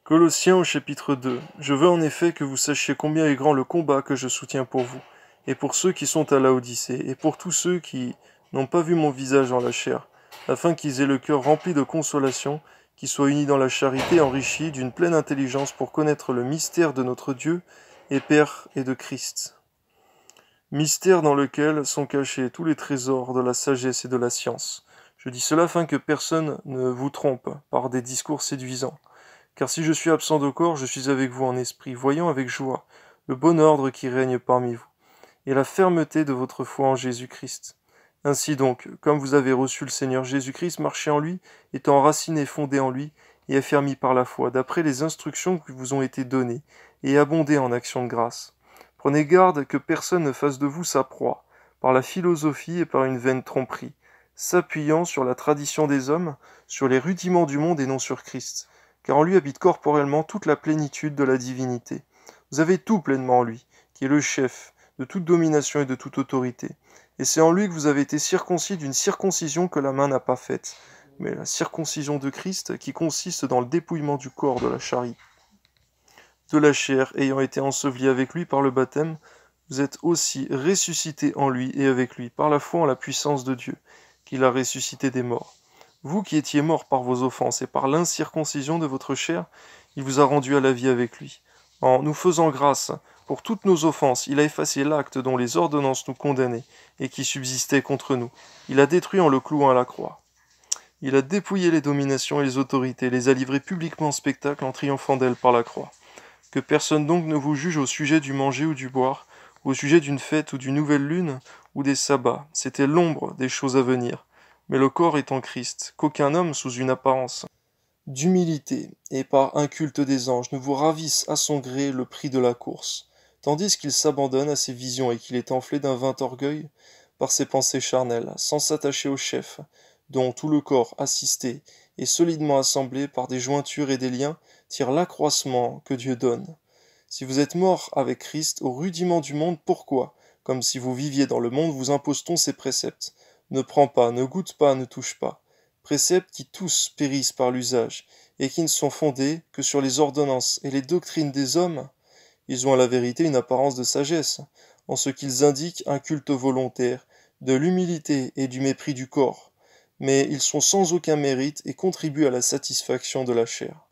Colossiens au chapitre 2. Je veux en effet que vous sachiez combien est grand le combat que je soutiens pour vous, et pour ceux qui sont à Laodicée, et pour tous ceux qui n'ont pas vu mon visage dans la chair, afin qu'ils aient le cœur rempli de consolation, qu'ils soient unis dans la charité, enrichis d'une pleine intelligence pour connaître le mystère de notre Dieu et Père et de Christ. Mystère dans lequel sont cachés tous les trésors de la sagesse et de la science. Je dis cela afin que personne ne vous trompe par des discours séduisants. Car si je suis absent de corps, je suis avec vous en esprit, voyant avec joie le bon ordre qui règne parmi vous, et la fermeté de votre foi en Jésus-Christ. Ainsi donc, comme vous avez reçu le Seigneur Jésus-Christ, marchez en lui, étant enracinés, fondés en lui, et affermis par la foi, d'après les instructions qui vous ont été données, et abondez en actions de grâce. Prenez garde que personne ne fasse de vous sa proie, par la philosophie et par une vaine tromperie, s'appuyant sur la tradition des hommes, sur les rudiments du monde et non sur Christ, car en lui habite corporellement toute la plénitude de la divinité. Vous avez tout pleinement en lui, qui est le chef de toute domination et de toute autorité. Et c'est en lui que vous avez été circoncis d'une circoncision que la main n'a pas faite, mais la circoncision de Christ qui consiste dans le dépouillement du corps de la charité, de la chair, ayant été ensevelis avec lui par le baptême, vous êtes aussi ressuscités en lui et avec lui, par la foi en la puissance de Dieu, qui l'a ressuscité des morts. Vous qui étiez morts par vos offenses et par l'incirconcision de votre chair, il vous a rendu à la vie avec lui. En nous faisant grâce pour toutes nos offenses, il a effacé l'acte dont les ordonnances nous condamnaient et qui subsistait contre nous. Il a détruit en le clouant à la croix. Il a dépouillé les dominations et les autorités, les a livrées publiquement en spectacle en triomphant d'elles par la croix. Que personne donc ne vous juge au sujet du manger ou du boire, au sujet d'une fête ou d'une nouvelle lune, ou des sabbats. C'était l'ombre des choses à venir. Mais le corps est en Christ, qu'aucun homme, sous une apparence d'humilité et par un culte des anges, ne vous ravisse à son gré le prix de la course, tandis qu'il s'abandonne à ses visions et qu'il est enflé d'un vain orgueil par ses pensées charnelles, sans s'attacher au chef, dont tout le corps assisté et solidement assemblé par des jointures et des liens tire l'accroissement que Dieu donne. Si vous êtes mort avec Christ au rudiment du monde, pourquoi, comme si vous viviez dans le monde, vous impose-t-on ces préceptes? Ne prends pas, ne goûte pas, ne touche pas. Préceptes qui tous périssent par l'usage, et qui ne sont fondés que sur les ordonnances et les doctrines des hommes. Ils ont à la vérité une apparence de sagesse, en ce qu'ils indiquent un culte volontaire, de l'humilité et du mépris du corps, mais ils sont sans aucun mérite et contribuent à la satisfaction de la chair.